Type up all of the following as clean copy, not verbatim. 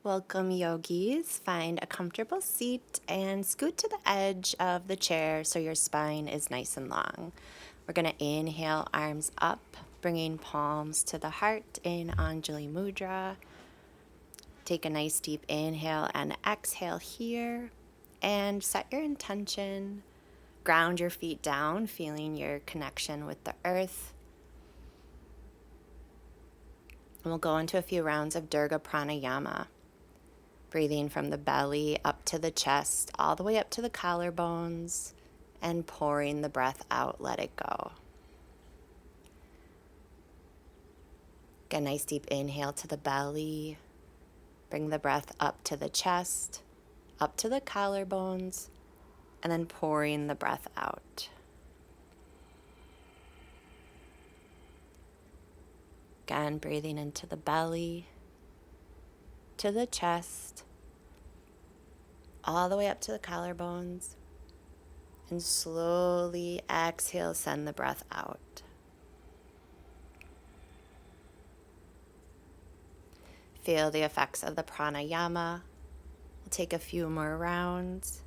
Welcome, yogis. Find a comfortable seat and scoot to the edge of the chair so your spine is nice and long. We're going to inhale, arms up, bringing palms to the heart in Anjali Mudra. Take a nice deep inhale and exhale here, and set your intention. Ground your feet down, feeling your connection with the earth. And we'll go into a few rounds of Durga Pranayama. Breathing from the belly up to the chest, all the way up to the collarbones, and pouring the breath out, let it go. Get a nice deep inhale to the belly. Bring the breath up to the chest, up to the collarbones, and then pouring the breath out. Again, breathing into the belly, to the chest, all the way up to the collarbones, and slowly exhale, send the breath out. Feel the effects of the pranayama. We'll take a few more rounds,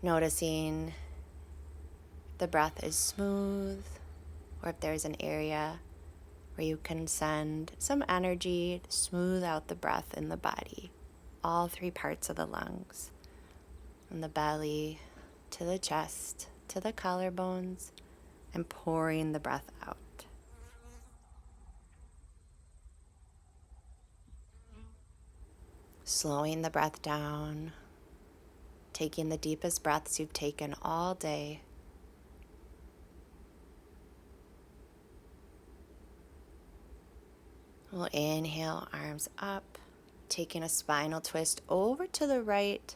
noticing if the breath is smooth, or if there's an area where you can send some energy to smooth out the breath in the body. All three parts of the lungs, from the belly to the chest to the collarbones, and pouring the breath out. Slowing the breath down, taking the deepest breaths you've taken all day. We'll inhale, arms up, taking a spinal twist over to the right,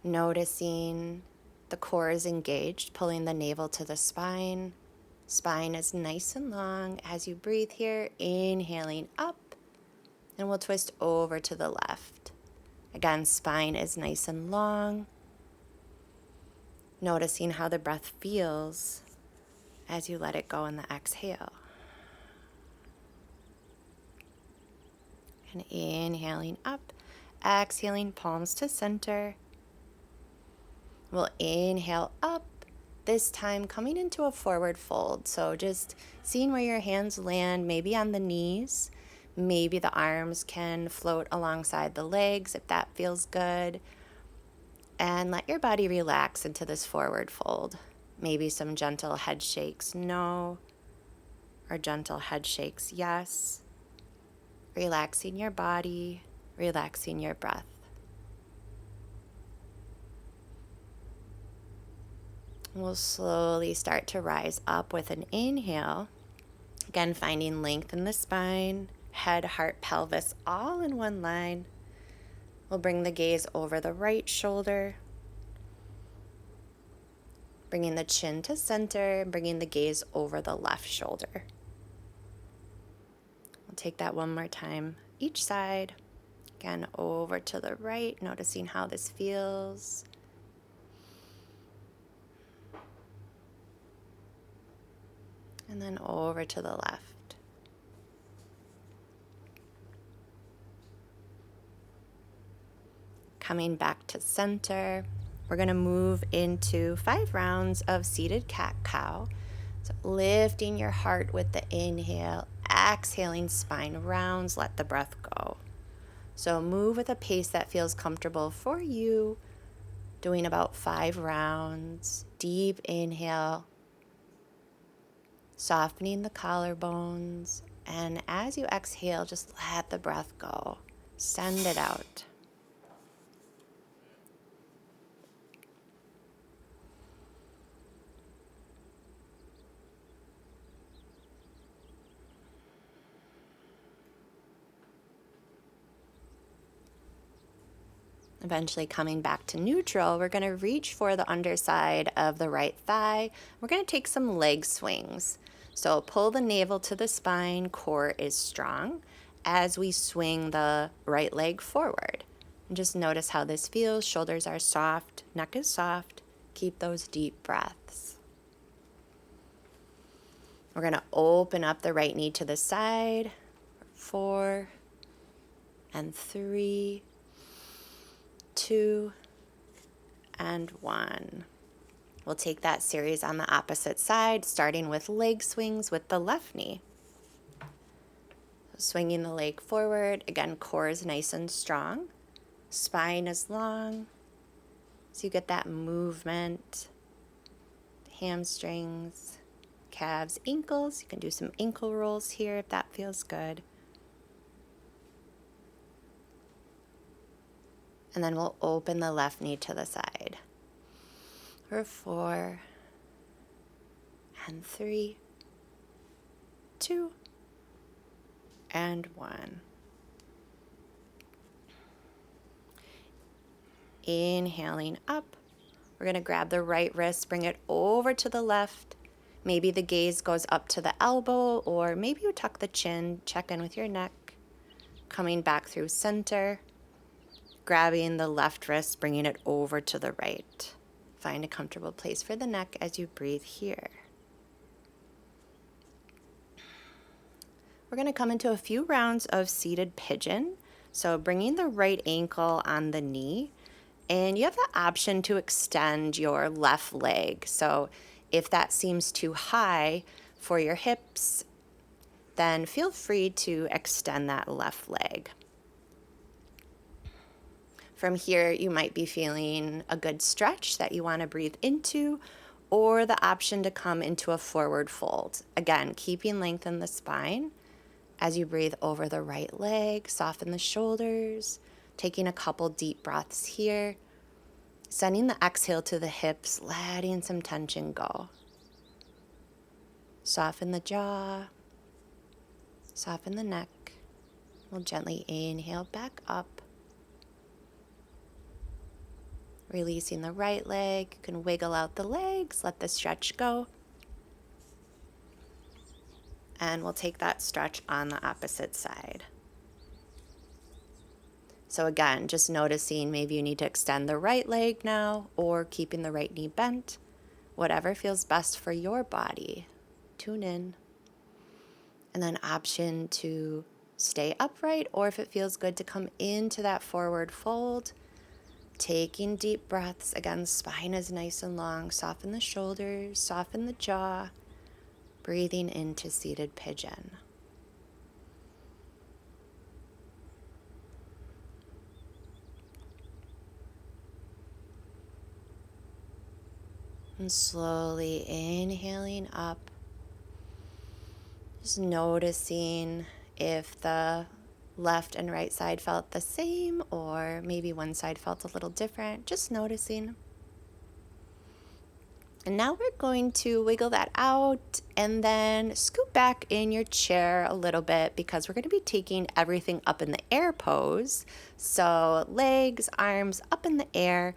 noticing the core is engaged, pulling the navel to the spine. Spine is nice and long as you breathe here, inhaling up, and we'll twist over to the left. Again, spine is nice and long, noticing how the breath feels as you let it go in the exhale. And inhaling up, exhaling palms to center. We'll inhale up, this time coming into a forward fold. So just seeing where your hands land, maybe on the knees, maybe the arms can float alongside the legs if that feels good. And let your body relax into this forward fold. Maybe some gentle head shakes, no, or gentle head shakes, yes. Relaxing your body, relaxing your breath. We'll slowly start to rise up with an inhale. Again, finding length in the spine, head, heart, pelvis, all in one line. We'll bring the gaze over the right shoulder, bringing the chin to center, and bringing the gaze over the left shoulder. We'll take that one more time, each side. Again, over to the right, noticing how this feels. And then over to the left. Coming back to center, we're going to move into 5 rounds of seated cat-cow. So lifting your heart with the inhale, exhaling, spine rounds, let the breath go. So move with a pace that feels comfortable for you, doing about 5 rounds. Deep inhale, softening the collarbones, and as you exhale, just let the breath go. Send it out. Eventually coming back to neutral, we're going to reach for the underside of the right thigh. We're going to take some leg swings. So pull the navel to the spine, core is strong as we swing the right leg forward. And just notice how this feels. Shoulders are soft, neck is soft. Keep those deep breaths. We're going to open up the right knee to the side. 4, and 3, 2, and 1. We'll take that series on the opposite side, starting with leg swings with the left knee. Swinging the leg forward. Again, core is nice and strong. Spine is long. So you get that movement. Hamstrings, calves, ankles. You can do some ankle rolls here if that feels good. And then we'll open the left knee to the side. For 4, and 3, 2, and 1. Inhaling up. We're going to grab the right wrist, bring it over to the left. Maybe the gaze goes up to the elbow, or maybe you tuck the chin, check in with your neck. Coming back through center, grabbing the left wrist, bringing it over to the right. Find a comfortable place for the neck as you breathe here. We're going to come into a few rounds of seated pigeon. So bringing the right ankle on the knee, and you have the option to extend your left leg. So if that seems too high for your hips, then feel free to extend that left leg. From here, you might be feeling a good stretch that you want to breathe into, or the option to come into a forward fold. Again, keeping length in the spine. As you breathe over the right leg, soften the shoulders, taking a couple deep breaths here, sending the exhale to the hips, letting some tension go. Soften the jaw, soften the neck. We'll gently inhale back up. Releasing the right leg, you can wiggle out the legs, let the stretch go. And we'll take that stretch on the opposite side. So again, just noticing maybe you need to extend the right leg now, or keeping the right knee bent. Whatever feels best for your body. Tune in. And then option to stay upright, or if it feels good to come into that forward fold. Taking deep breaths. Again, spine is nice and long. Soften the shoulders, soften the jaw. Breathing into seated pigeon. And slowly inhaling up. Just noticing if the left and right side felt the same, or maybe one side felt a little different. Just noticing. And now we're going to wiggle that out and then scoot back in your chair a little bit, because we're going to be taking everything up in the air pose. So legs, arms up in the air.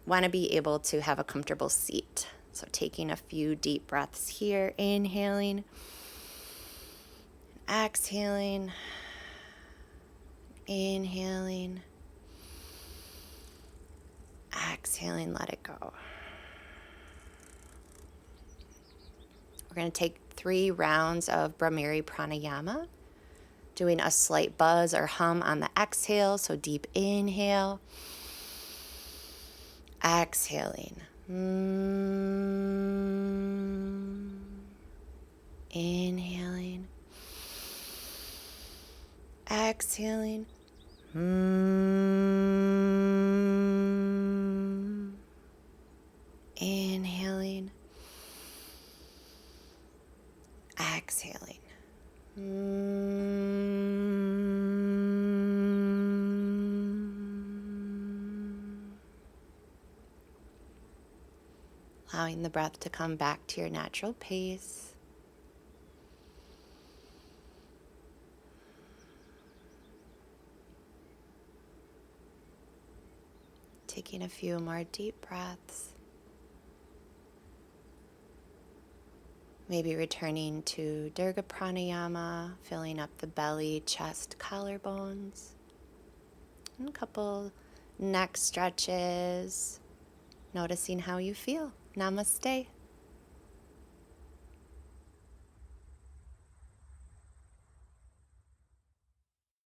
Want to be able to have a comfortable seat. So taking a few deep breaths here, inhaling, exhaling, inhaling, exhaling, let it go. We're going to take 3 rounds of Brahmari pranayama, doing a slight buzz or hum on the exhale. So deep inhale, exhaling. Inhaling, exhaling. Inhaling, exhaling. Allowing the breath to come back to your natural pace. Taking a few more deep breaths. Maybe returning to Dirga Pranayama, filling up the belly, chest, collarbones. And a couple neck stretches. Noticing how you feel. Namaste.